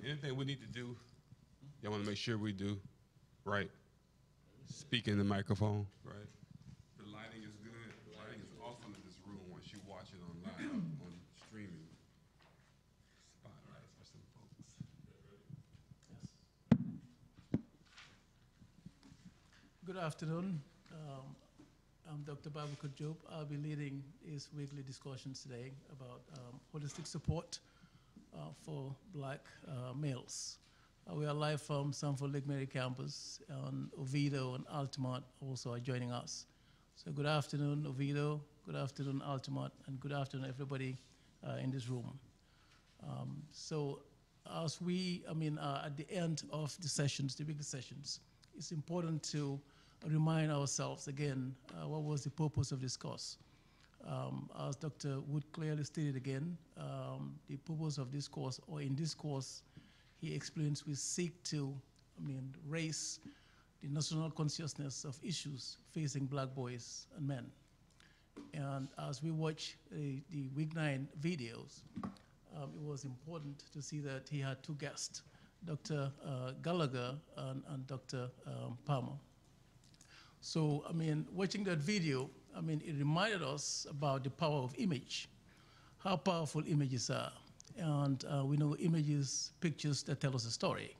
anything we need to do, y'all want to make sure we do, right? Speak in the microphone, right? The lighting is good. The lighting is awesome in this room once you watch it online, on streaming. Spotlights for some folks. Yes. Good afternoon. I'm Dr. Babakar Job. I'll be leading these weekly discussions today about holistic support for black males. We are live from Sanford Lake Mary campus, and Oviedo and Altamont also are joining us. So good afternoon, Oviedo, good afternoon, Altamont, and good afternoon, everybody in this room. So as we, at the end of the sessions, the bigger sessions, it's important to remind ourselves again what was the purpose of this course. As Dr. Wood clearly stated again, the purpose of this course, or in this course, he explains we seek to, raise the national consciousness of issues facing black boys and men. And as we watch the Week 9 videos, it was important to see that he had two guests, Dr. Gallagher and Dr. Palmer. So, watching that video, it reminded us about the power of image, how powerful images are. And we know images, pictures that tell us a story.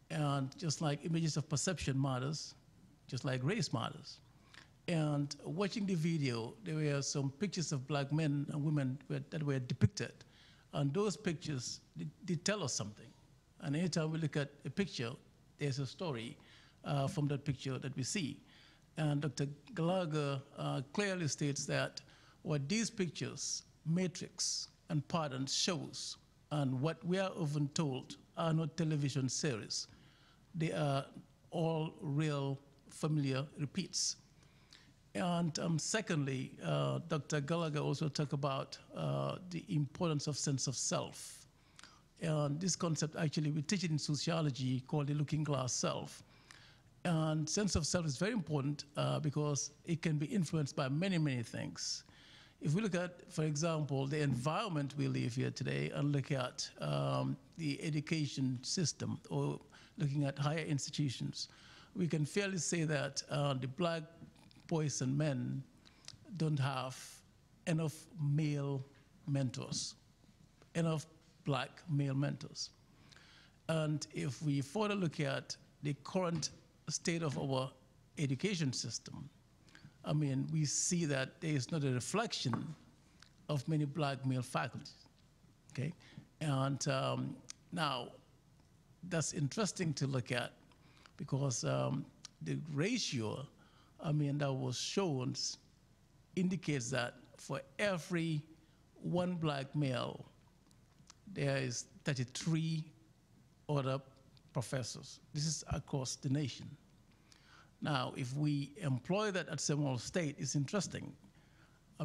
And just like images of perception matters, just like race matters. And watching the video, there were some pictures of black men and women that were depicted. And those pictures, they tell us something. And anytime we look at a picture, there's a story from that picture that we see. And Dr. Gallagher clearly states that what these pictures, matrix and patterns shows, and what we are often told are not television series. They are all real familiar repeats. And secondly, Dr. Gallagher also talked about the importance of sense of self. And this concept actually we teach it in sociology called the looking glass self. And sense of self is very important because it can be influenced by many, many things. If we look at, for example, the environment we live here today and look at the education system or looking at higher institutions, we can fairly say that the black boys and men don't have enough male mentors, enough black male mentors. And if we further look at the current state of our education system, we see that there is not a reflection of many black male faculty, okay? And now, that's interesting to look at because the ratio, that was shown indicates that for every one black male, there is 33 other professors. This is across the nation. Now, if we employ that at Seminole State, it's interesting.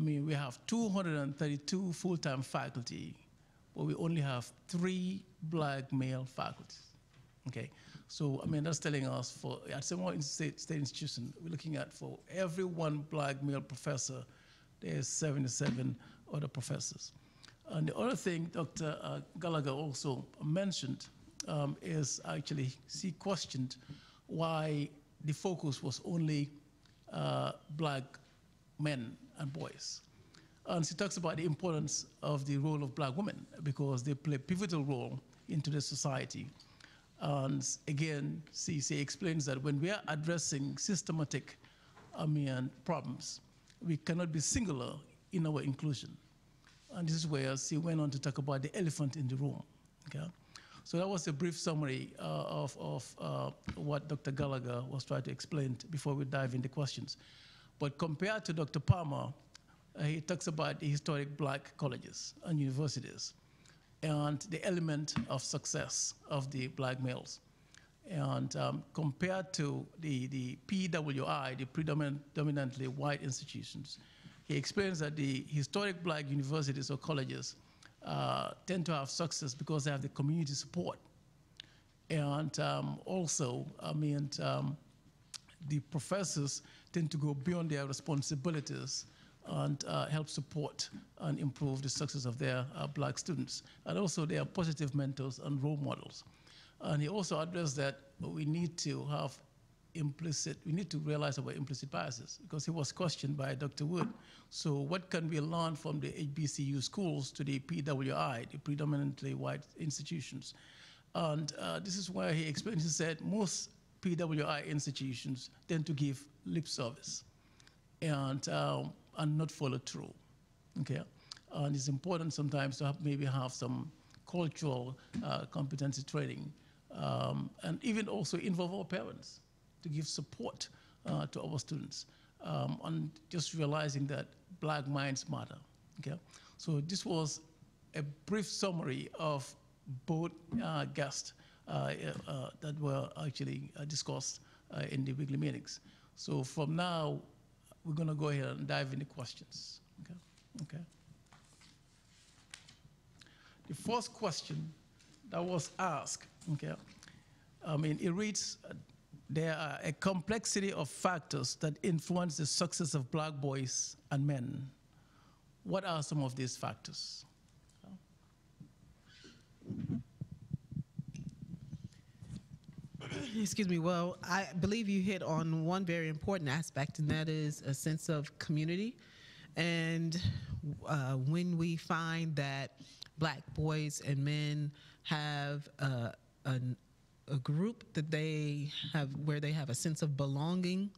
We have 232 full-time faculty, but we only have 3 black male faculty. Okay, so that's telling us at Seminole State Institution, we're looking at for every one black male professor, there's 77 other professors. And the other thing Dr. Gallagher also mentioned is actually, she questioned why the focus was only black men and boys. And she talks about the importance of the role of black women because they play a pivotal role into the society. And again, she explains that when we are addressing systematic problems, we cannot be singular in our inclusion. And this is where she went on to talk about the elephant in the room. Okay? So that was a brief summary of what Dr. Gallagher was trying to explain before we dive into questions. But compared to Dr. Palmer, he talks about the historic black colleges and universities and the element of success of the black males. And compared to the PWI, the predominantly white institutions, he explains that the historic black universities or colleges tend to have success because they have the community support. And also, the professors tend to go beyond their responsibilities and help support and improve the success of their black students. And also they are positive mentors and role models. And he also addressed that we need to have we need to realize our implicit biases, because he was questioned by Dr. Wood. So what can we learn from the HBCU schools to the PWI, the predominantly white institutions? And this is where he explained, he said, most PWI institutions tend to give lip service and not follow through, okay? And it's important sometimes to maybe have some cultural competency training, and even also involve our parents to give support to our students, and just realizing that black minds matter, okay? So this was a brief summary of both guests that were actually discussed in the weekly meetings. So from now, we're gonna go ahead and dive into questions, okay? Okay. The first question that was asked, okay, I mean, it reads, there are a complexity of factors that influence the success of black boys and men. What are some of these factors? Excuse me. Well, I believe you hit on one very important aspect, and that is a sense of community. And when we find that black boys and men have a group that they have, where they have a sense of belonging,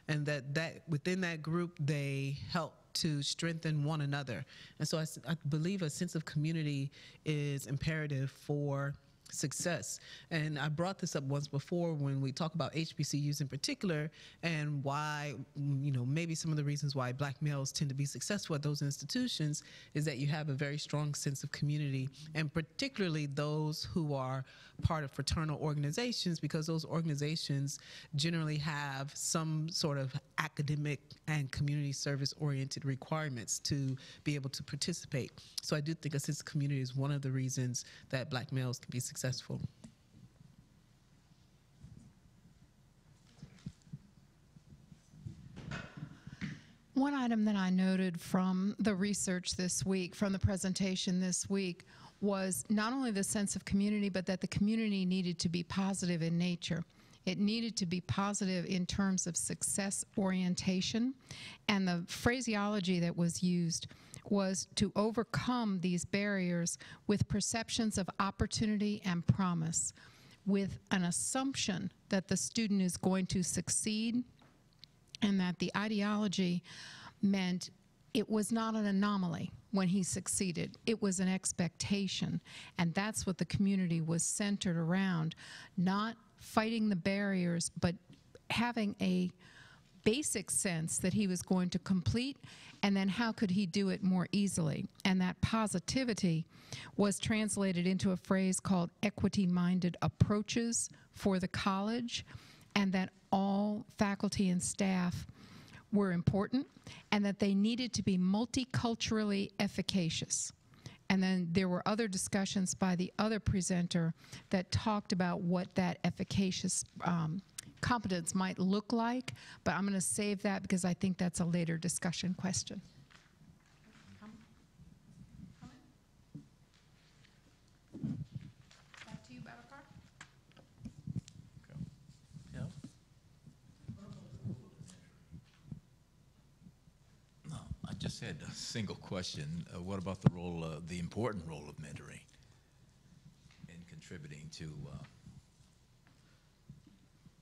and that within that group they help to strengthen one another. And so I believe a sense of community is imperative for success. And I brought this up once before when we talk about HBCUs in particular, and why, you know, maybe some of the reasons why black males tend to be successful at those institutions is that you have a very strong sense of community, and particularly those who are part of fraternal organizations, because those organizations generally have some sort of academic and community service oriented requirements to be able to participate. So I do think a sense of community is one of the reasons that black males can be successful. One item that I noted from the research this week, from the presentation this week, was not only the sense of community, but that the community needed to be positive in nature. It needed to be positive in terms of success orientation, and the phraseology that was used was to overcome these barriers with perceptions of opportunity and promise, with an assumption that the student is going to succeed, and that the ideology meant it was not an anomaly when he succeeded. It was an expectation, and that's what the community was centered around, not fighting the barriers, but having a basic sense that he was going to complete, and then how could he do it more easily. And that positivity was translated into a phrase called equity-minded approaches for the college, and that all faculty and staff were important, and that they needed to be multiculturally efficacious. And then there were other discussions by the other presenter that talked about what that efficacious competence might look like, but I'm going to save that because I think that's a later discussion question. Back to you, Babacar. Yeah. No, I just had a single question. What about the role, the important role of mentoring in contributing to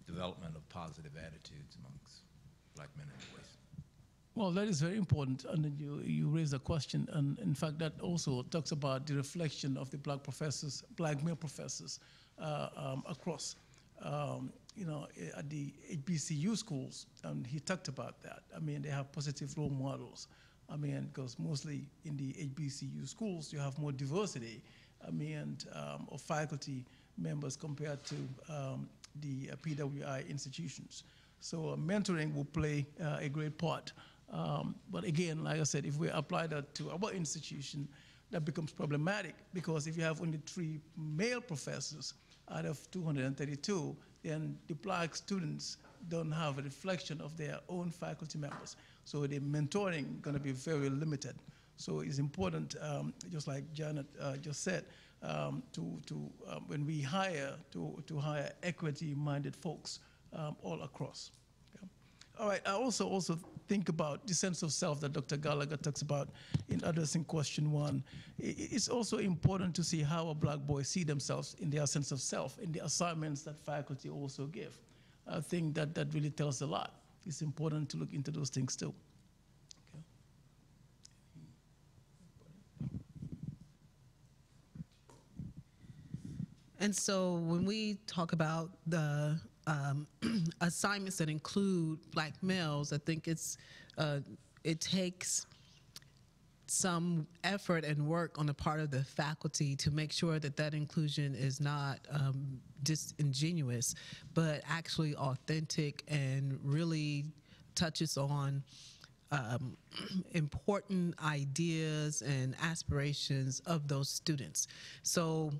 development of positive attitudes amongst black men and boys? Well, that is very important, and then you raise a question, and in fact that also talks about the reflection of the black professors, black male professors across, you know, at the HBCU schools, and he talked about that. I mean, they have positive role models. I mean, because mostly in the HBCU schools, you have more diversity, I mean, of faculty members compared to the PWI institutions. So mentoring will play a great part. But again, like I said, if we apply that to our institution, that becomes problematic, because if you have only 3 male professors out of 232, then the black students don't have a reflection of their own faculty members. So the mentoring going to be very limited. So it's important, just like Janet just said, when we hire, to hire equity-minded folks all across. Okay. All right, I also think about the sense of self that Dr. Gallagher talks about in addressing question 1. It's also important to see how a black boy see themselves in their sense of self, in the assignments that faculty also give. I think that really tells a lot. It's important to look into those things too. Okay. And so when we talk about the assignments that include black males, I think it takes some effort and work on the part of the faculty to make sure that that inclusion is not disingenuous, but actually authentic and really touches on important ideas and aspirations of those students. So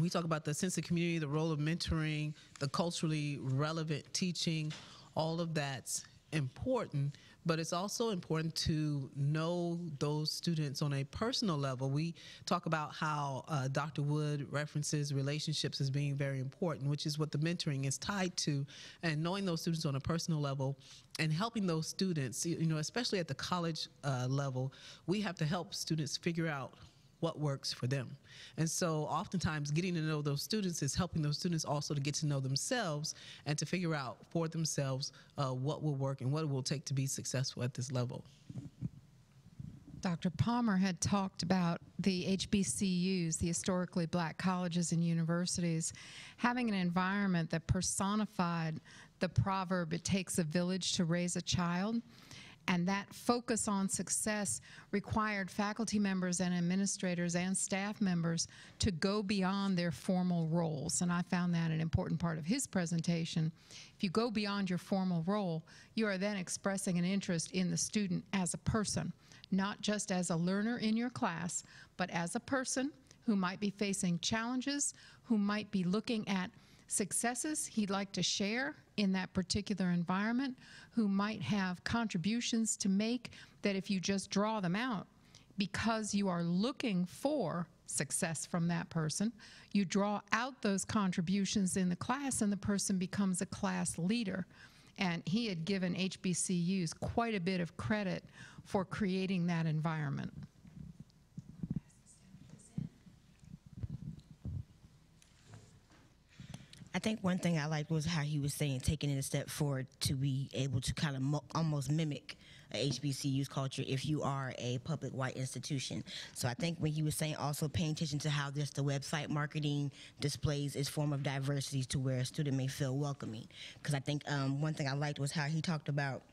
we talk about the sense of community, the role of mentoring, the culturally relevant teaching, all of that's important, but it's also important to know those students on a personal level. We talk about how Dr. Wood references relationships as being very important, which is what the mentoring is tied to, and knowing those students on a personal level and helping those students, especially at the college level, we have to help students figure out what works for them. And so oftentimes getting to know those students is helping those students also to get to know themselves and to figure out for themselves what will work and what it will take to be successful at this level. Dr. Palmer had talked about the HBCUs, the historically black colleges and universities, having an environment that personified the proverb, "It takes a village to raise a child." And that focus on success required faculty members and administrators and staff members to go beyond their formal roles. And I found that an important part of his presentation. If you go beyond your formal role, you are then expressing an interest in the student as a person, not just as a learner in your class, but as a person who might be facing challenges, who might be looking at successes he'd like to share in that particular environment, who might have contributions to make that if you just draw them out, because you are looking for success from that person, you draw out those contributions in the class and the person becomes a class leader. And he had given HBCUs quite a bit of credit for creating that environment. I think one thing I liked was how he was saying taking it a step forward to be able to kind of almost mimic a HBCU's culture if you are a public white institution. So I think when he was saying also paying attention to how just the website marketing displays its form of diversity to where a student may feel welcoming. Because I think one thing I liked was how he talked about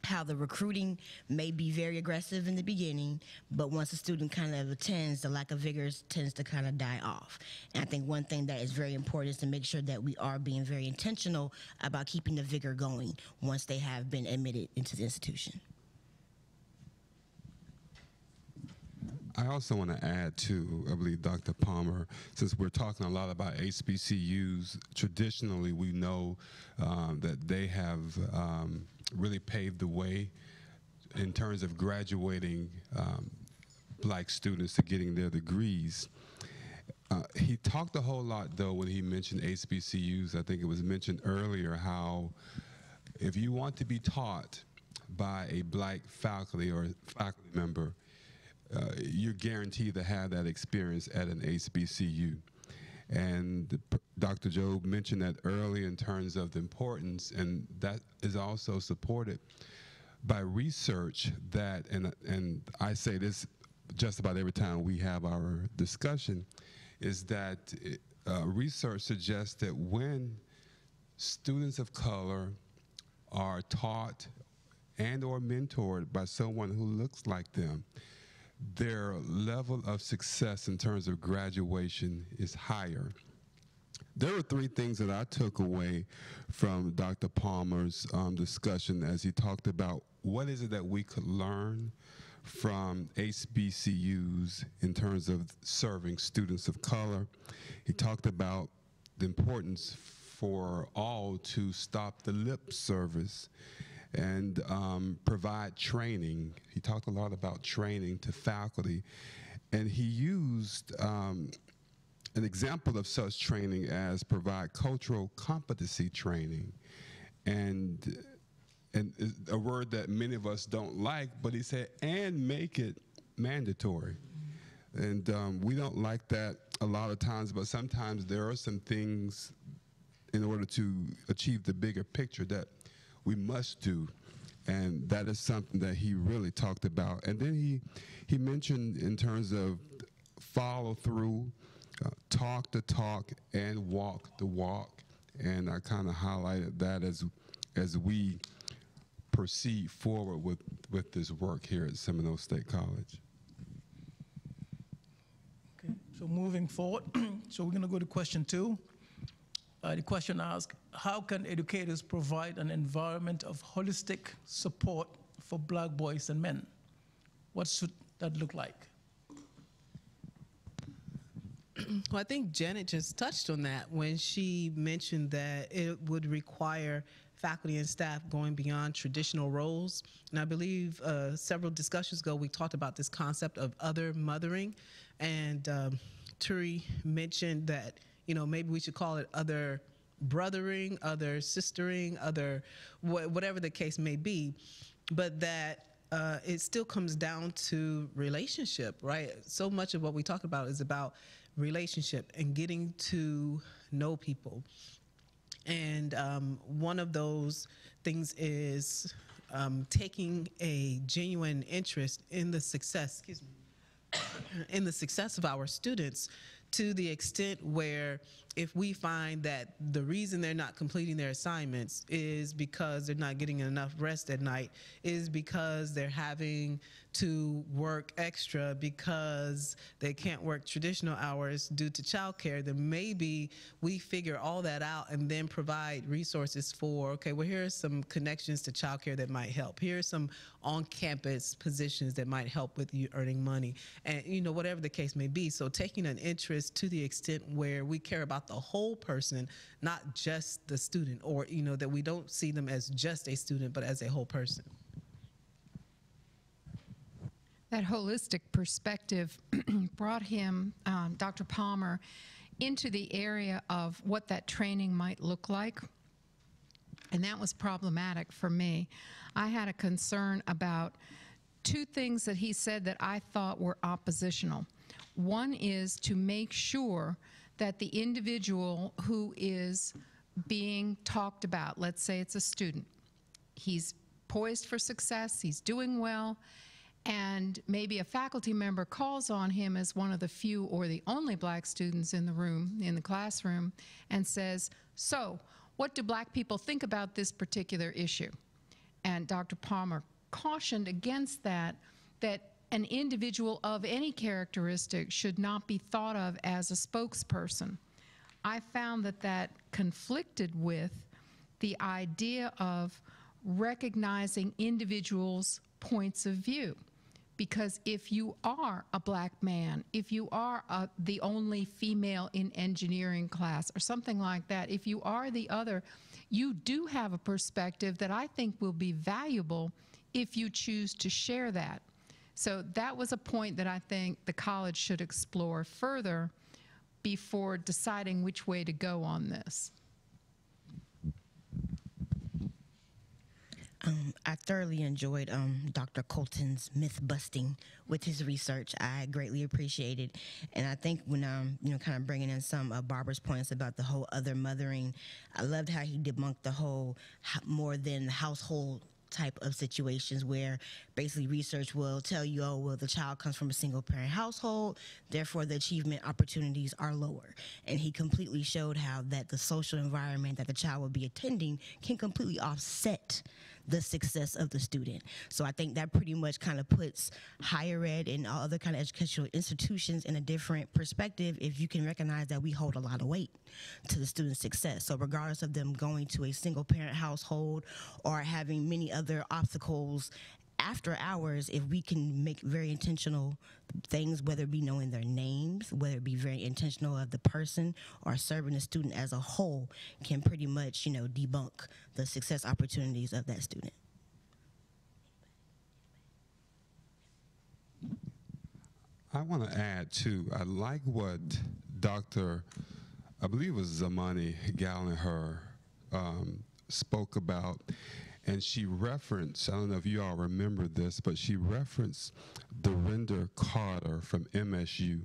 how the recruiting may be very aggressive in the beginning, but once a student kind of attends, the lack of vigor tends to kind of die off. And I think one thing that is very important is to make sure that we are being very intentional about keeping the vigor going once they have been admitted into the institution. I also want to add to, I believe, Dr. Palmer, since we're talking a lot about HBCUs, traditionally we know that they have really paved the way in terms of graduating black students to getting their degrees. He talked a whole lot, though, when he mentioned HBCUs. I think it was mentioned earlier how if you want to be taught by a black faculty or faculty member, you're guaranteed to have that experience at an HBCU. And Dr. Job mentioned that early in terms of the importance, and that is also supported by research that, and I say this just about every time we have our discussion, is that research suggests that when students of color are taught and or mentored by someone who looks like them, their level of success in terms of graduation is higher. There were three things that I took away from Dr. Palmer's discussion as he talked about what is it that we could learn from HBCUs in terms of serving students of color. He talked about the importance for all to stop the lip service and provide training. He talked a lot about training to faculty, and he used an example of such training as provide cultural competency training, and a word that many of us don't like, but he said, and make it mandatory. And we don't like that a lot of times, but sometimes there are some things in order to achieve the bigger picture that we must do. And that is something that he really talked about. And then he mentioned in terms of follow through, talk the talk, and walk the walk. And I kind of highlighted that as we proceed forward with this work here at Seminole State College. Okay, so moving forward, so we're going to go to question 2. The question asks, how can educators provide an environment of holistic support for Black boys and men? What should that look like? Well, I think Janet just touched on that when she mentioned that it would require faculty and staff going beyond traditional roles. And I believe several discussions ago, we talked about this concept of other mothering. And Turi mentioned that, maybe we should call it other brothering, other sistering, other whatever the case may be, but that it still comes down to relationship, right? So much of what we talk about is about relationship and getting to know people. And one of those things is taking a genuine interest in the success, in the success of our students, to the extent where if we find that the reason they're not completing their assignments is because they're not getting enough rest at night, is because they're having to work extra because they can't work traditional hours due to childcare, then maybe we figure all that out and then provide resources for, okay, well, here are some connections to childcare that might help. Here are some on-campus positions that might help with you earning money, and whatever the case may be. So taking an interest to the extent where we care about the whole person, not just the student, or that we don't see them as just a student, but as a whole person. That holistic perspective brought him, Dr. Palmer, into the area of what that training might look like. And that was problematic for me. I had a concern about 2 things that he said that I thought were oppositional. One is to make sure that the individual who is being talked about, let's say it's a student, he's poised for success, he's doing well, and maybe a faculty member calls on him as one of the few or the only Black students in the room, in the classroom, and says, so what do Black people think about this particular issue? And Dr. Palmer cautioned against that an individual of any characteristic should not be thought of as a spokesperson. I found that conflicted with the idea of recognizing individuals' points of view. Because if you are a Black man, if you are the only female in engineering class or something like that, if you are the other, you do have a perspective that I think will be valuable if you choose to share that. So that was a point that I think the college should explore further before deciding which way to go on this. I thoroughly enjoyed Dr. Colton's myth busting with his research. I greatly appreciated it. And I think when kind of bringing in some of Barbara's points about the whole other mothering, I loved how he debunked the whole more than household type of situations where basically research will tell you, oh, well, the child comes from a single parent household, therefore the achievement opportunities are lower. And he completely showed how that the social environment that the child will be attending can completely offset the success of the student. So I think that pretty much kind of puts higher ed and all other kind of educational institutions in a different perspective if you can recognize that we hold a lot of weight to the student's success. So regardless of them going to a single parent household or having many other obstacles after hours, if we can make very intentional things, whether it be knowing their names, whether it be very intentional of the person or serving the student as a whole, can pretty much, debunk the success opportunities of that student. I want to add too, I like what Dr. I believe it was Zamani Gallagher spoke about, and she referenced, I don't know if you all remember this, but she referenced Dorinda Carter from MSU.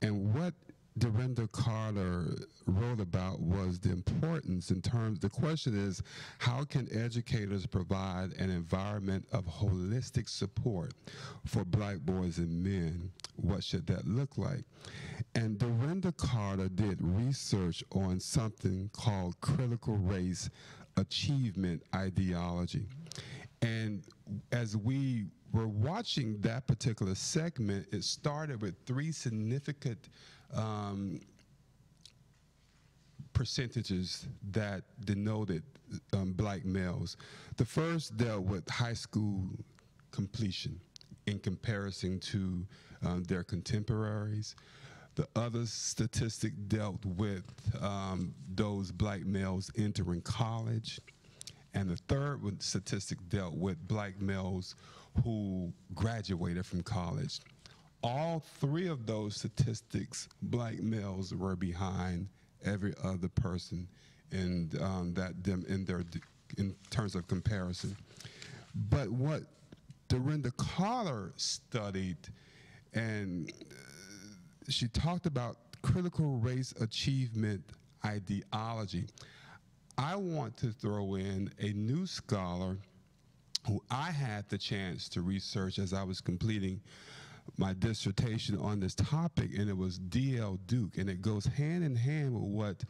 And what Dorinda Carter wrote about was the importance in terms, the question is, how can educators provide an environment of holistic support for black boys and men? What should that look like? And Dorinda Carter did research on something called critical race achievement ideology. And as we were watching that particular segment, it started with three significant percentages that denoted black males. The first dealt with high school completion in comparison to their contemporaries. The other statistic dealt with those black males entering college. And the third statistic dealt with black males who graduated from college. All three of those statistics, black males were behind every other person in in terms of comparison. But what Dorinda Carter studied, and she talked about critical race achievement ideology. I want to throw in a new scholar who I had the chance to research as I was completing my dissertation on this topic, and it was D.L. Duke, and it goes hand in hand with what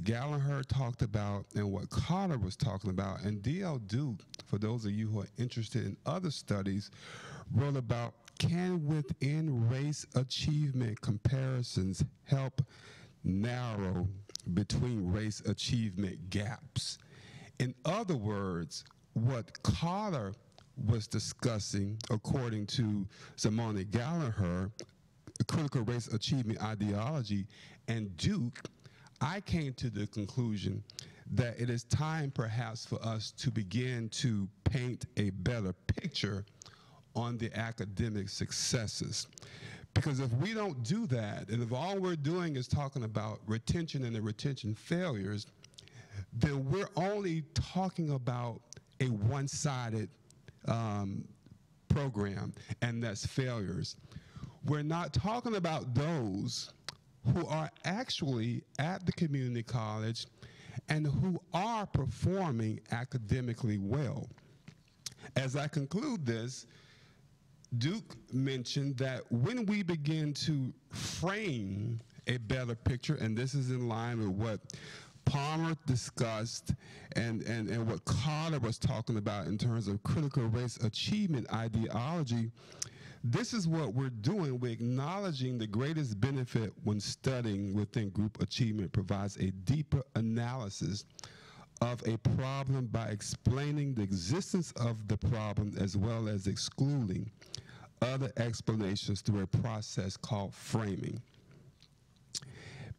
Gallagher talked about and what Carter was talking about. And D.L. Duke, for those of you who are interested in other studies, wrote about, can within race achievement comparisons help narrow between race achievement gaps? In other words, what Carter was discussing, according to Zamani Gallagher, critical race achievement ideology, and Duke, I came to the conclusion that it is time perhaps for us to begin to paint a better picture on the academic successes. Because if we don't do that, and if all we're doing is talking about retention and the retention failures, then we're only talking about a one-sided program, and that's failures. We're not talking about those who are actually at the community college and who are performing academically well. As I conclude this, Duke mentioned that when we begin to frame a better picture, and this is in line with what Palmer discussed and what Carter was talking about in terms of critical race achievement ideology, this is what we're doing. We're acknowledging the greatest benefit when studying within group achievement provides a deeper analysis of a problem by explaining the existence of the problem as well as excluding other explanations through a process called framing.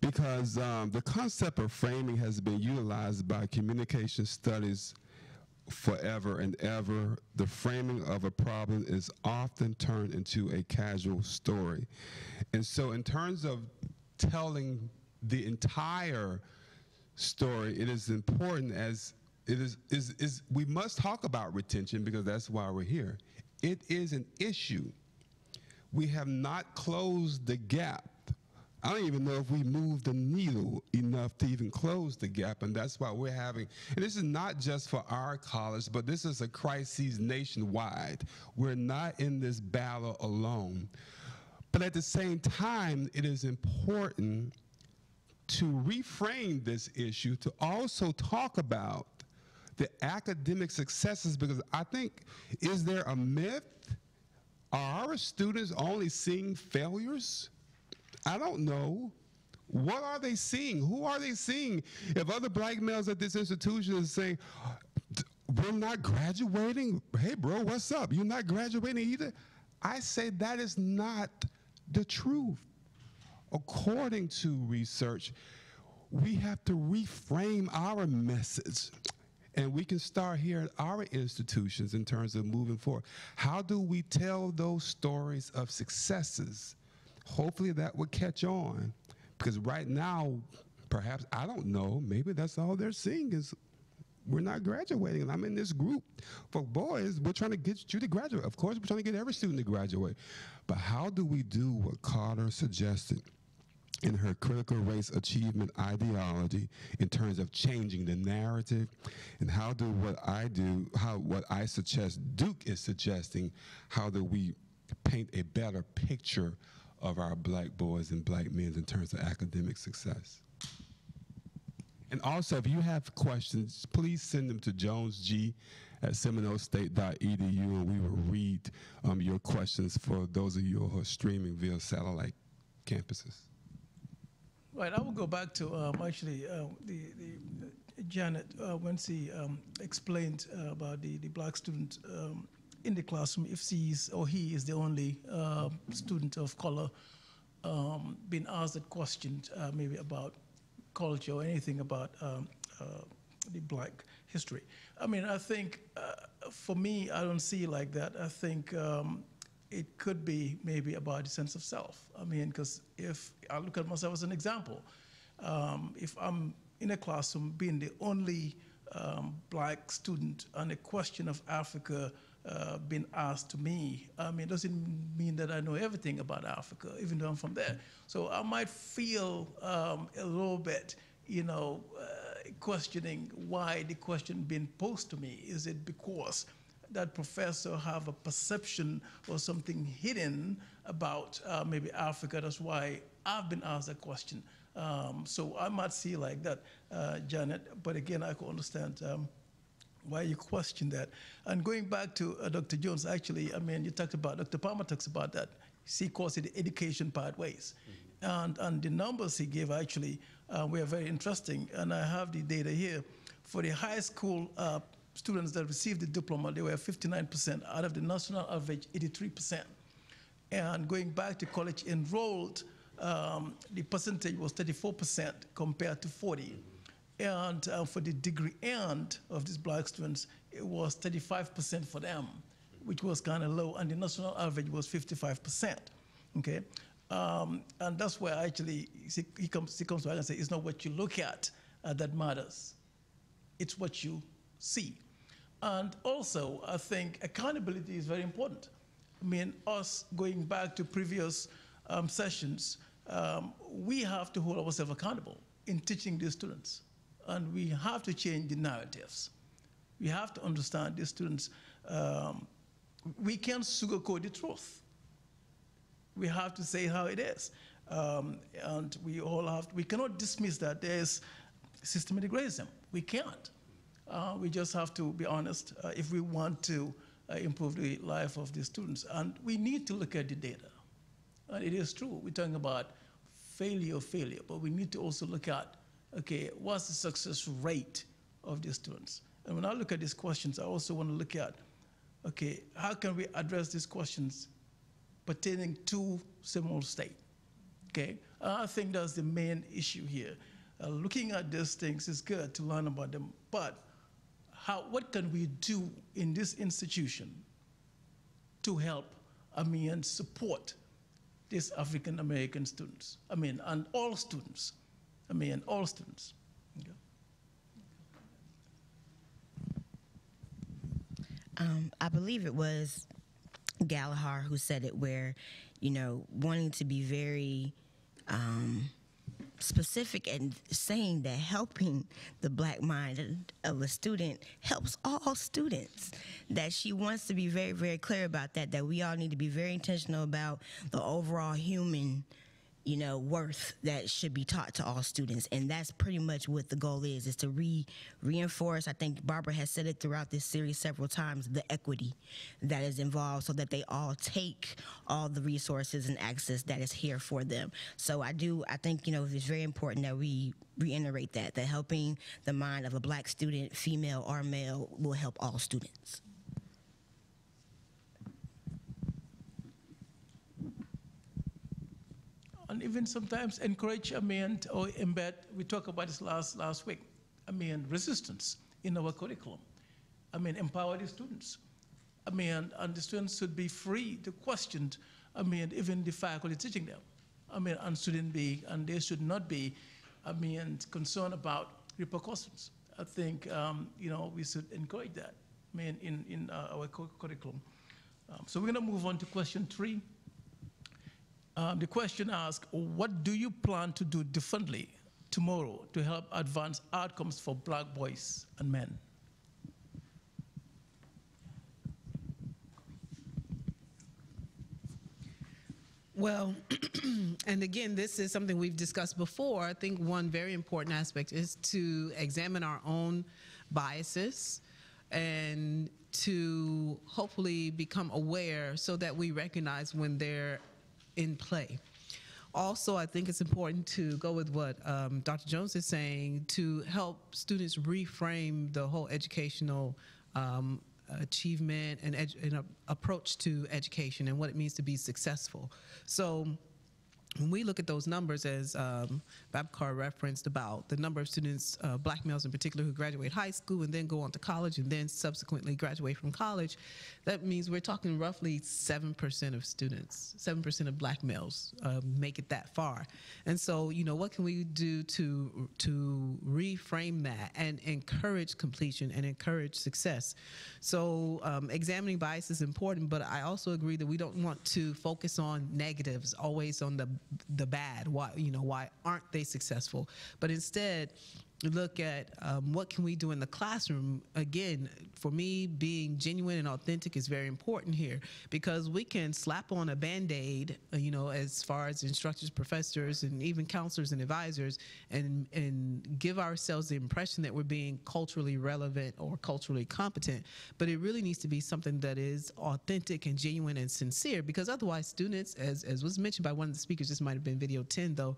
Because the concept of framing has been utilized by communication studies forever and ever. The framing of a problem is often turned into a casual story. And so in terms of telling the entire story, it is important as it is we must talk about retention because that's why we're here. It is an issue. We have not closed the gap. I don't even know if we moved the needle enough to even close the gap, and that's why we're having, and this is not just for our college, but this is a crisis nationwide. We're not in this battle alone. But at the same time, it is important to reframe this issue, to also talk about the academic successes, because I think, is there a myth? Are our students only seeing failures? I don't know. What are they seeing? Who are they seeing? If other black males at this institution are saying, we're not graduating. Hey, bro, what's up? You're not graduating either? I say that is not the truth. According to research, we have to reframe our message. And we can start here at our institutions in terms of moving forward. How do we tell those stories of successes? Hopefully that will catch on. Because right now, perhaps, I don't know, maybe that's all they're seeing is we're not graduating. And I'm in this group. For boys, we're trying to get you to graduate. Of course, we're trying to get every student to graduate. But how do we do what Carter suggested in her critical race achievement ideology in terms of changing the narrative, and how do what I suggest Duke is suggesting, how do we paint a better picture of our black boys and black men in terms of academic success? And also, if you have questions, please send them to jonesg@seminolestate.edu, and we will read your questions for those of you who are streaming via satellite campuses. Right, I will go back to Janet when she explained about the black student in the classroom, if she is or he is the only student of color being asked that question maybe about culture or anything about the black history. I mean, I think for me, I don't see it like that. I think it could be maybe about the sense of self. I mean, because if I look at myself as an example, if I'm in a classroom being the only black student and a question of Africa being asked to me, I mean, it doesn't mean that I know everything about Africa, even though I'm from there. So I might feel a little bit, questioning why the question being posed to me. Is it because that professor have a perception or something hidden about maybe Africa? That's why I've been asked that question. So I might see like that, Janet, but again, I can understand why you question that. And going back to Dr. Jones, actually, I mean, you talked about, Dr. Palmer talks about that. He calls it the education pathways. And the numbers he gave actually were very interesting. And I have the data here. For the high school students that received the diploma, they were 59%, out of the national average, 83%. And going back to college enrolled, the percentage was 34% compared to 40. And for the degree end of these black students, it was 35% for them, which was kind of low, and the national average was 55%, okay? And that's where actually he comes back and says, it's not what you look at that matters. It's what you see. And also, I think accountability is very important. I mean, us going back to previous sessions, we have to hold ourselves accountable in teaching these students. And we have to change the narratives. We have to understand these students. We can't sugarcoat the truth. We have to say how it is. And we cannot dismiss that there's systematic racism. We can't. We just have to be honest if we want to improve the life of the students. And we need to look at the data. And it is true, we're talking about failure, but we need to also look at, okay, what's the success rate of the students? And when I look at these questions, I also want to look at, okay, how can we address these questions pertaining to Seminole State, okay? I think that's the main issue here. Looking at these things is good to learn about them, but what can we do in this institution to help, and support these African American students? And all students. All students. Okay. I believe it was Gallagher who said it, where, wanting to be very specific and saying that helping the black mind of a student helps all students, that she wants to be very, very clear about that we all need to be very intentional about the overall human worth that should be taught to all students. And that's pretty much what the goal is to reinforce, I think Barbara has said it throughout this series several times, the equity that is involved so that they all take all the resources and access that is here for them. So I think, it's very important that we reiterate that helping the mind of a black student, female or male, will help all students. And even sometimes encourage, or embed, we talked about this last week, resistance in our curriculum. Empower the students. And the students should be free to question, even the faculty teaching them. And they should not be, concerned about repercussions. I think, we should encourage that, in our curriculum. So we're gonna move on to question 3. The question asks, what do you plan to do differently tomorrow to help advance outcomes for black boys and men? Well, and again, this is something we've discussed before. I think one very important aspect is to examine our own biases and to hopefully become aware so that we recognize when they're in play. Also, I think it's important to go with what Dr. Jones is saying to help students reframe the whole educational achievement and approach to education and what it means to be successful. So when we look at those numbers, as Babcock referenced about the number of students, black males in particular, who graduate high school and then go on to college and then subsequently graduate from college, that means we're talking roughly 7% of students, 7% of black males make it that far. And so, what can we do to reframe that and encourage completion and encourage success? So examining bias is important, but I also agree that we don't want to focus on negatives, always on the bad, why aren't they successful? But instead, look at what can we do in the classroom. Again, for me, being genuine and authentic is very important here, because we can slap on a Band-Aid, as far as instructors, professors, and even counselors and advisors, and give ourselves the impression that we're being culturally relevant or culturally competent. But it really needs to be something that is authentic and genuine and sincere, because otherwise students, as was mentioned by one of the speakers, this might have been video 10 though,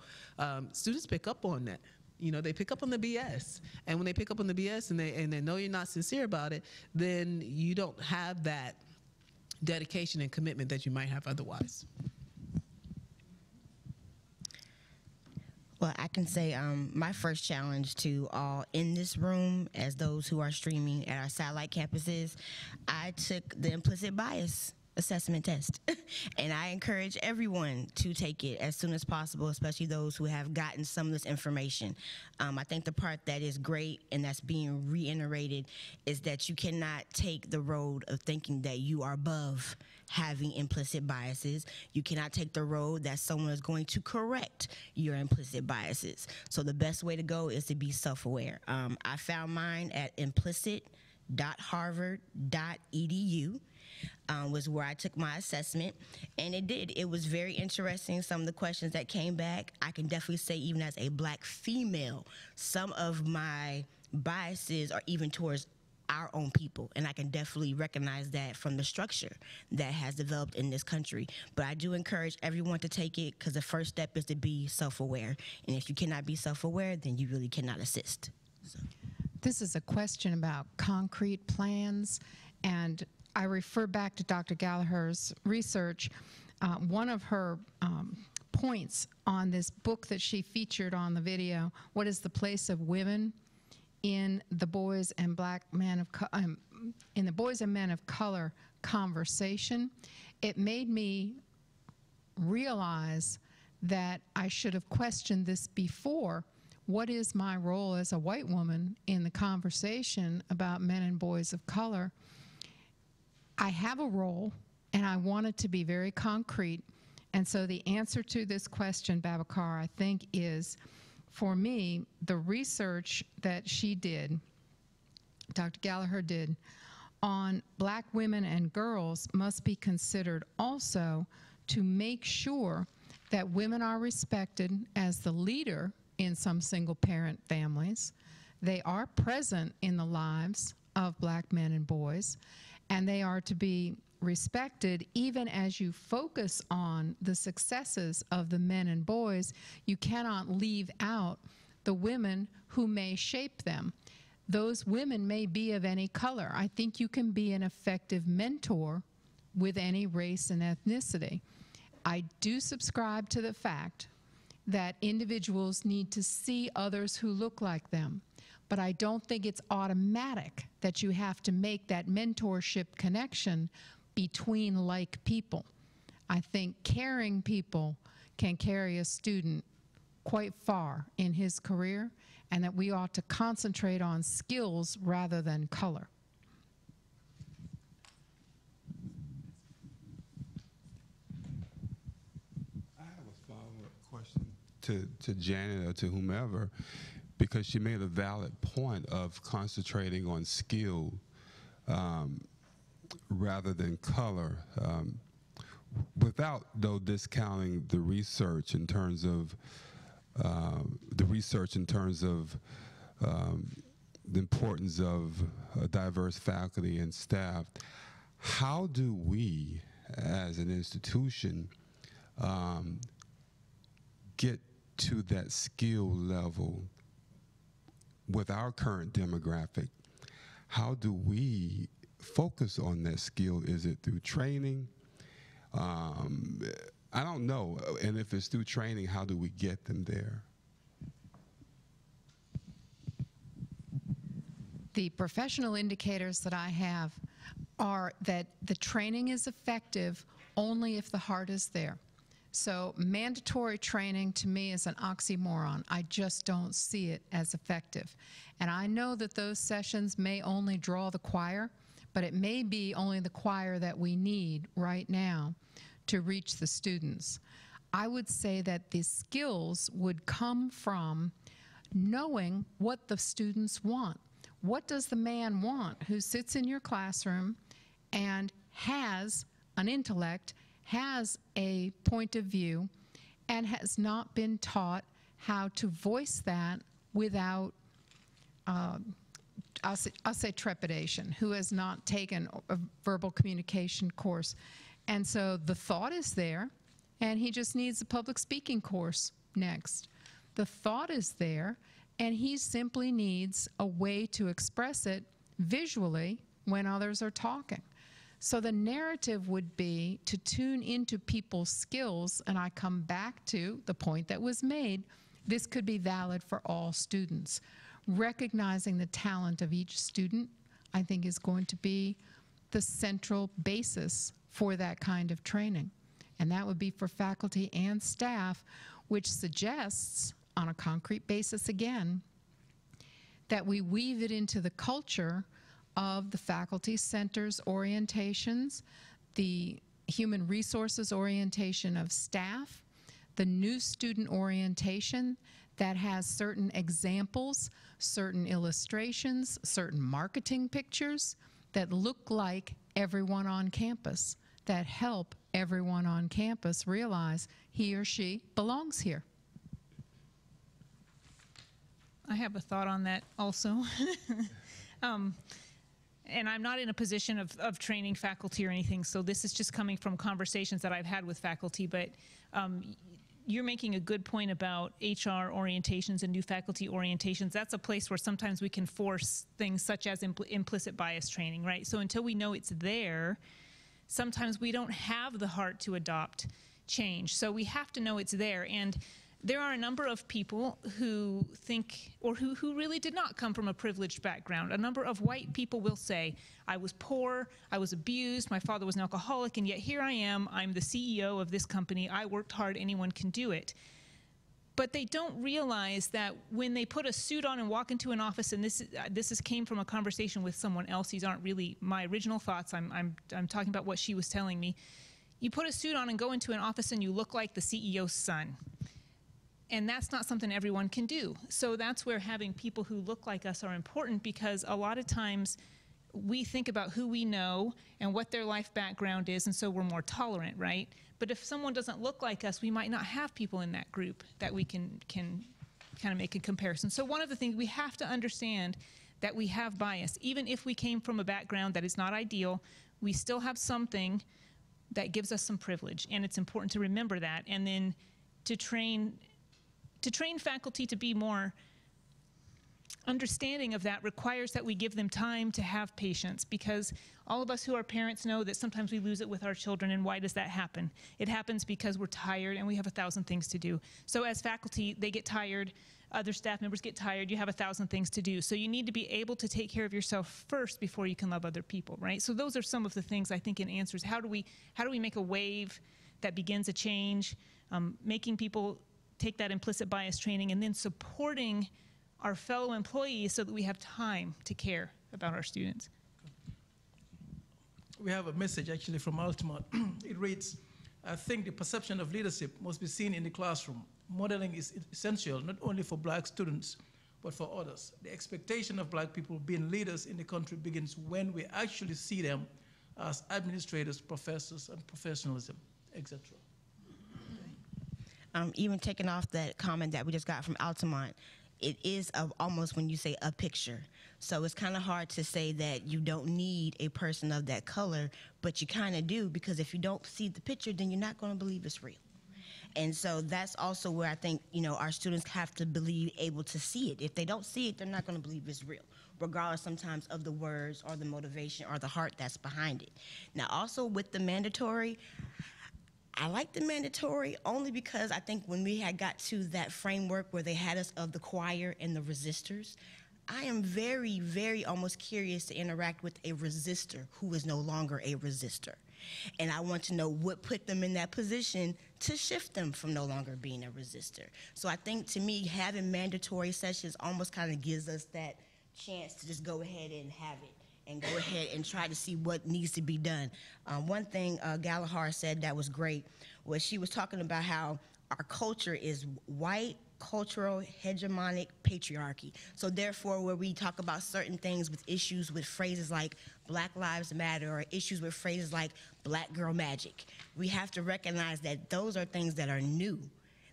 students pick up on that. They pick up on the BS. And when they pick up on the BS and they know you're not sincere about it, then you don't have that dedication and commitment that you might have otherwise. Well, I can say my first challenge to all in this room, as those who are streaming at our satellite campuses, I took the implicit bias assessment test. And I encourage everyone to take it as soon as possible, especially those who have gotten some of this information. I think the part that is great and that's being reiterated is that you cannot take the road of thinking that you are above having implicit biases. You cannot take the road that someone is going to correct your implicit biases. So the best way to go is to be self-aware. I found mine at implicit.harvard.edu. Was where I took my assessment, and it was very interesting, some of the questions that came back. I can definitely say, even as a black female, some of my biases are even towards our own people, and I can definitely recognize that from the structure that has developed in this country. But I do encourage everyone to take it, because the first step is to be self-aware, and if you cannot be self-aware, then you really cannot assist. So. This is a question about concrete plans, and I refer back to Dr. Gallagher's research. One of her points on this book that she featured on the video, What is the Place of Women in the Boys and Black Men of in the Boys and Men of Color conversation, it made me realize that I should have questioned this before. What is my role as a white woman in the conversation about men and boys of color? I have a role, and I want it to be very concrete. And so the answer to this question, Babacar, I think is, for me, the research that she did, Dr. Gallagher did, on black women and girls must be considered also to make sure that women are respected as the leader in some single-parent families. They are present in the lives of black men and boys, and they are to be respected even as you focus on the successes of the men and boys. You cannot leave out the women who may shape them. Those women may be of any color. I think you can be an effective mentor with any race and ethnicity. I do subscribe to the fact that individuals need to see others who look like them, but I don't think it's automatic that you have to make that mentorship connection between like people. I think caring people can carry a student quite far in his career, and that we ought to concentrate on skills rather than color. I have a follow-up question to Janet or to whomever, because she made a valid point of concentrating on skill rather than color, without, though, discounting the research in terms of the importance of diverse faculty and staff. How do we, as an institution, get to that skill level with our current demographic? How do we focus on that skill? Is it through training? I don't know. And if it's through training, how do we get them there? The professional indicators that I have are that the training is effective only if the heart is there. So mandatory training to me is an oxymoron. I just don't see it as effective. And I know that those sessions may only draw the choir, but it may be only the choir that we need right now to reach the students. I would say that the skills would come from knowing what the students want. What does the man want who sits in your classroom and has an intellect, has a point of view, and has not been taught how to voice that without, I'll say trepidation, who has not taken a verbal communication course. And so the thought is there, and he just needs a public speaking course next. The thought is there, and he simply needs a way to express it visually when others are talking. So the narrative would be to tune into people's skills, and I come back to the point that was made. This could be valid for all students. Recognizing the talent of each student, I think, is going to be the central basis for that kind of training. And that would be for faculty and staff, which suggests, on a concrete basis again, that we weave it into the culture of the faculty centers orientations, the human resources orientation of staff, the new student orientation that has certain examples, certain illustrations, certain marketing pictures that look like everyone on campus, that help everyone on campus realize he or she belongs here. I have a thought on that also. And I'm not in a position of training faculty or anything, so this is just coming from conversations that I've had with faculty, but you're making a good point about HR orientations and new faculty orientations. That's a place where sometimes we can force things such as implicit bias training, right? So until we know it's there, sometimes we don't have the heart to adopt change. So we have to know it's there. And there are a number of people who think, or who really did not come from a privileged background. A number of white people will say, I was poor, I was abused, my father was an alcoholic, and yet here I am, I'm the CEO of this company, I worked hard, anyone can do it. But they don't realize that when they put a suit on and walk into an office, and this came from a conversation with someone else, these aren't really my original thoughts, I'm talking about what she was telling me. You put a suit on and go into an office and you look like the CEO's son. And that's not something everyone can do. So that's where having people who look like us are important, because a lot of times we think about who we know and what their life background is, and so we're more tolerant, right? But if someone doesn't look like us, we might not have people in that group that we can kind of make a comparison. So one of the things we have to understand that we have bias. Even if we came from a background that is not ideal, we still have something that gives us some privilege, and it's important to remember that. And then to train faculty to be more understanding of that requires that we give them time to have patience, because all of us who are parents know that sometimes we lose it with our children. And why does that happen? It happens because we're tired and we have 1,000 things to do. So as faculty, they get tired, other staff members get tired, you have 1,000 things to do. So you need to be able to take care of yourself first before you can love other people, right? So those are some of the things I think in answers. How do we make a wave that begins a change, making people take that implicit bias training, and then supporting our fellow employees so that we have time to care about our students. We have a message actually from Altamont. It reads, I think the perception of leadership must be seen in the classroom. Modeling is essential not only for black students, but for others. The expectation of black people being leaders in the country begins when we actually see them as administrators, professors, and professionalism, etc. Even taking off that comment that we just got from Altamont, it is almost when you say a picture. So it's kind of hard to say that you don't need a person of that color, but you kind of do, because if you don't see the picture, then you're not going to believe it's real. And so that's also where I think, our students have to be able to see it. If they don't see it, they're not going to believe it's real, regardless sometimes of the words or the motivation or the heart that's behind it. Now, also with the mandatory, I like the mandatory only because I think when we had got to that framework where they had us of the choir and the resistors, I am very, very almost curious to interact with a resistor who is no longer a resistor. And I want to know what put them in that position to shift them from no longer being a resistor. So I think, to me, having mandatory sessions almost kind of gives us that chance to just go ahead and have it and go ahead and try to see what needs to be done. One thing Gallagher said that was great was she was talking about how our culture is white, cultural, hegemonic patriarchy. So therefore, where we talk about certain things with issues with phrases like Black Lives Matter or issues with phrases like Black Girl Magic, we have to recognize that those are things that are new.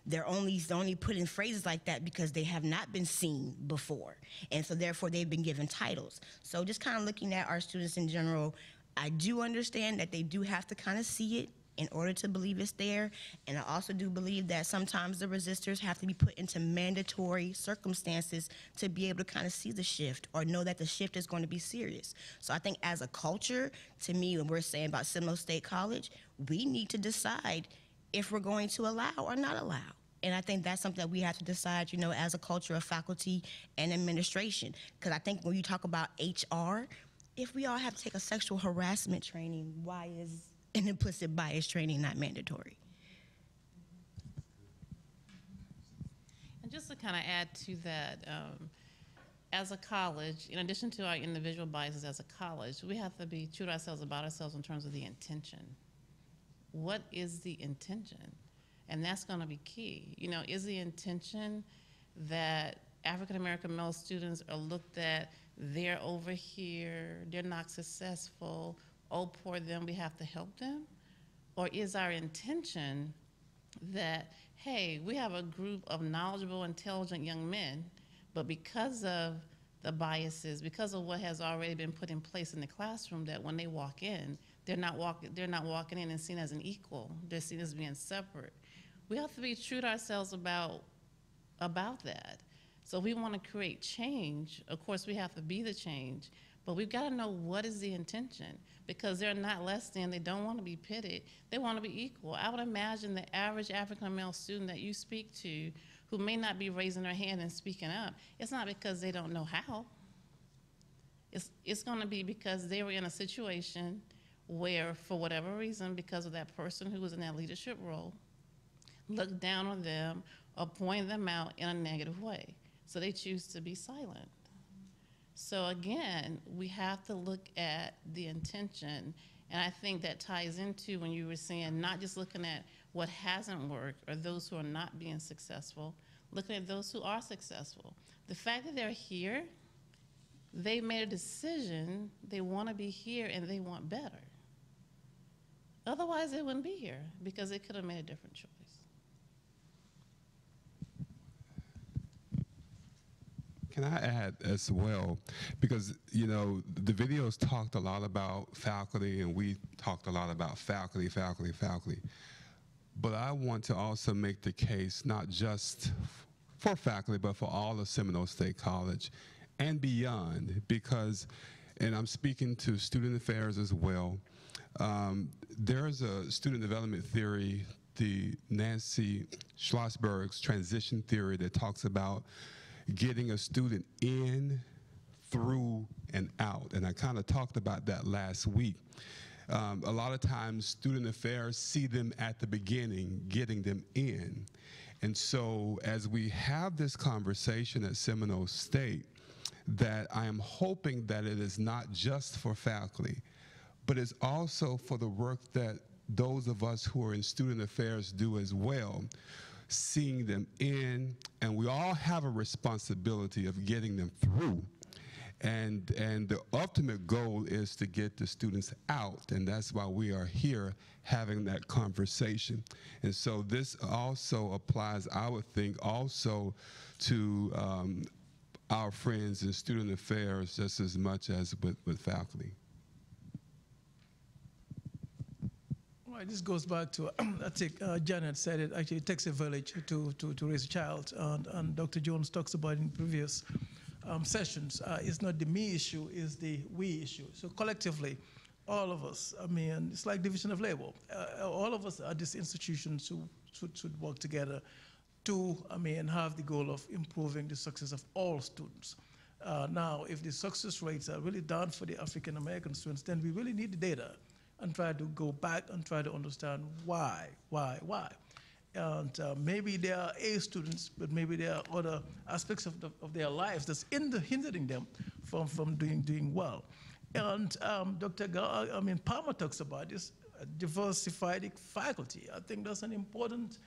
They're only put in phrases like that because they have not been seen before. And so therefore they've been given titles. So just kind of looking at our students in general, I do understand that they do have to kind of see it in order to believe it's there. And I also do believe that sometimes the resistors have to be put into mandatory circumstances to be able to kind of see the shift or know that the shift is going to be serious. So I think as a culture, to me, when we're saying about Seminole State College, we need to decide if we're going to allow or not allow. And I think that's something that we have to decide, as a culture of faculty and administration. Because I think when you talk about HR, if we all have to take a sexual harassment training, why is an implicit bias training not mandatory? And just to kind of add to that, as a college, in addition to our individual biases as a college, we have to be true to ourselves about ourselves in terms of the intention. What is the intention? And that's going to be key. Is the intention that African American male students are looked at, they're over here, they're not successful, oh, poor them, we have to help them? Or is our intention that, hey, we have a group of knowledgeable, intelligent young men, but because of the biases, because of what has already been put in place in the classroom, that when they walk in, they're not walking in and seen as an equal. They're seen as being separate. We have to be true to ourselves about that. So if we want to create change, of course we have to be the change, but we've got to know what is the intention, because they're not less than, they don't want to be pitted, they want to be equal. I would imagine the average African male student that you speak to who may not be raising their hand and speaking up, it's not because they don't know how. It's going to be because they were in a situation where, for whatever reason, because of that person who was in that leadership role, looked down on them or pointed them out in a negative way. So they choose to be silent. So again, we have to look at the intention, and I think that ties into when you were saying not just looking at what hasn't worked or those who are not being successful, looking at those who are successful. The fact that they're here, they made a decision, they want to be here and they want better. Otherwise, they wouldn't be here because they could have made a different choice. Can I add as well? Because, you know, the videos talked a lot about faculty, and we talked a lot about faculty. But I want to also make the case not just for faculty, but for all of Seminole State College and beyond, because, and I'm speaking to student affairs as well, there's a student development theory, the Nancy Schlossberg's transition theory, that talks about getting a student in, through, and out. And I kind of talked about that last week. A lot of times student affairs see them at the beginning, getting them in. And so as we have this conversation at Seminole State, that I am hoping that it is not just for faculty, but it's also for the work that those of us who are in student affairs do as well, seeing them in, and we all have a responsibility of getting them through. And the ultimate goal is to get the students out, and that's why we are here having that conversation. And so this also applies, I would think, also to our friends in student affairs just as much as with faculty. Right, this goes back to, I think Janet said it, actually it takes a village to raise a child, and Dr. Jones talks about it in previous sessions. It's not the me issue, it's the we issue. So collectively, all of us, I mean, it's like division of labor. All of us at this institution should work together to, I mean, have the goal of improving the success of all students. Now, if the success rates are really down for the African American students, then we really need the data and try to go back and try to understand why. And maybe they are A students, but maybe there are other aspects of their lives that's hindering them from doing well. And Dr. Palmer talks about this diversified faculty. I think that's an important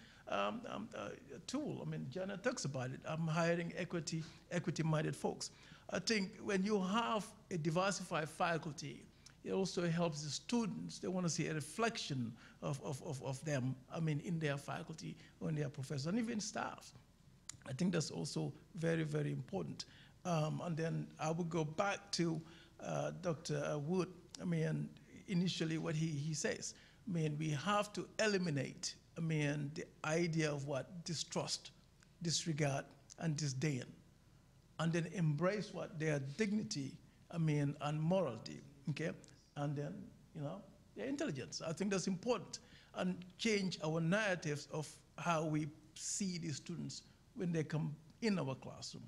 tool. I mean, Janet talks about it. I'm hiring equity-minded folks. I think when you have a diversified faculty, it also helps the students. They want to see a reflection of them, I mean, in their faculty or in their professors, and even staff. I think that's also very, very important. And then I would go back to Dr. Wood. I mean, initially what he says. I mean, we have to eliminate, I mean, the idea of what distrust, disregard, and disdain, and then embrace what their dignity, I mean, and morality. Okay, and then, you know, their intelligence. I think that's important. And change our narratives of how we see these students when they come in our classroom.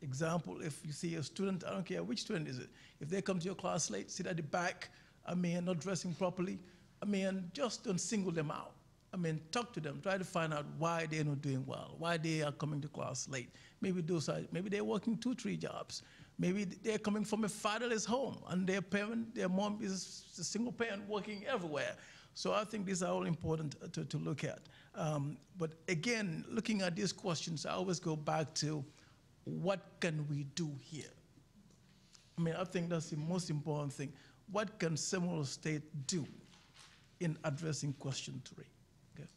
Example, if you see a student, I don't care which student is it, if they come to your class late, sit at the back, I mean, not dressing properly, I mean, just don't single them out. I mean, talk to them, try to find out why they're not doing well, why they are coming to class late. Maybe they're working 2-3 jobs. Maybe they're coming from a fatherless home, and their mom is a single parent working everywhere. So I think these are all important to look at. But again, looking at these questions, I always go back to what can we do here? I mean, I think that's the most important thing. What can Seminole State do in addressing question 3? Okay.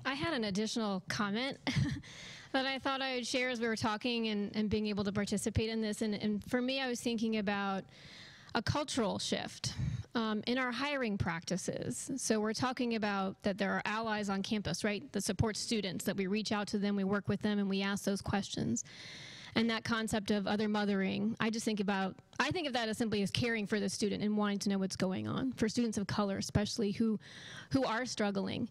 I had an additional comment that I thought I would share as we were talking and being able to participate in this. And for me, I was thinking about a cultural shift in our hiring practices. So we're talking about that there are allies on campus, right, that support students, that we reach out to them, we work with them, and we ask those questions. And that concept of other mothering, I think of that as simply as caring for the student and wanting to know what's going on, for students of color especially who are struggling.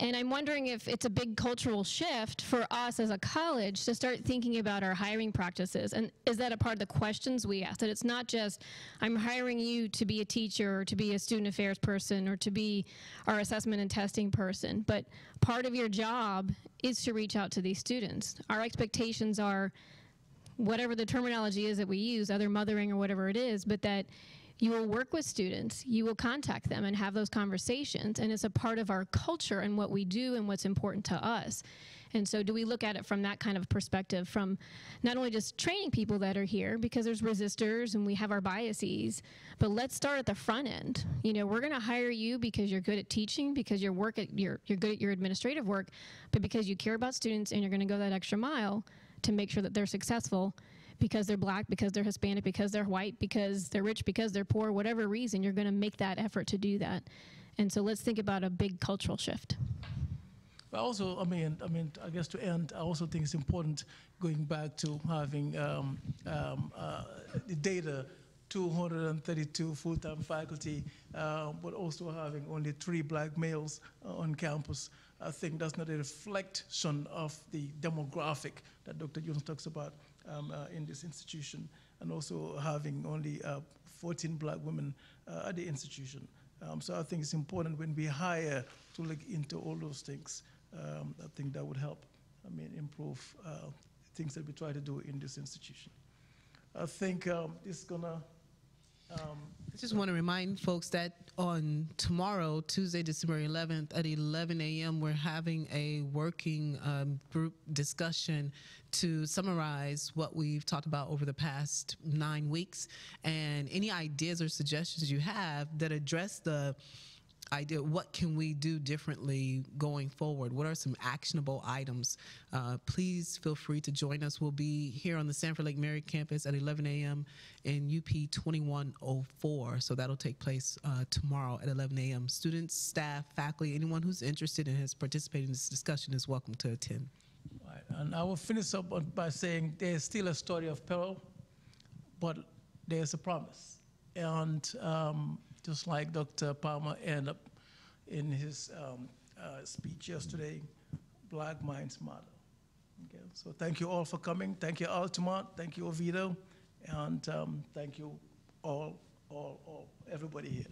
And I'm wondering if it's a big cultural shift for us as a college to start thinking about our hiring practices. And is that a part of the questions we ask? That it's not just, I'm hiring you to be a teacher or to be a student affairs person or to be our assessment and testing person, but part of your job is to reach out to these students. Our expectations are, whatever the terminology is that we use, other mothering or whatever it is, but that You will work with students, you will contact them and have those conversations, and it's a part of our culture and what we do and what's important to us. And so do we look at it from that kind of perspective, from not only just training people that are here, because there's resistors and we have our biases, but let's start at the front end. You know, we're going to hire you because you're good at teaching, because you're good at your administrative work, but because you care about students and you're going to go that extra mile to make sure that they're successful, because they're Black, because they're Hispanic, because they're white, because they're rich, because they're poor, whatever reason, you're going to make that effort to do that. And so let's think about a big cultural shift. But also, I guess to end, I also think it's important going back to having the data, 232 full-time faculty, but also having only 3 Black males on campus. I think that's not a reflection of the demographic that Dr. Jones talks about in this institution, and also having only 14 Black women at the institution. So I think it's important when we hire to look into all those things. I think that would help, improve things that we try to do in this institution. I think this is gonna. I just want to remind folks that on tomorrow, Tuesday, December 11th, at 11 a.m., we're having a working group discussion to summarize what we've talked about over the past 9 weeks, and any ideas or suggestions you have that address the idea, what can we do differently going forward? What are some actionable items? Please feel free to join us. We'll be here on the Sanford Lake Mary campus at 11 a.m. in UP 2104. So that'll take place tomorrow at 11 a.m. Students, staff, faculty, anyone who's interested and has participated in this discussion is welcome to attend. Right. And I will finish up by saying there's still a story of peril, but there's a promise. And just like Dr. Palmer ended up in his speech yesterday, Black Minds Matter. Okay, so thank you all for coming. Thank you, Altamont. Thank you, Oviedo. And thank you all, everybody here.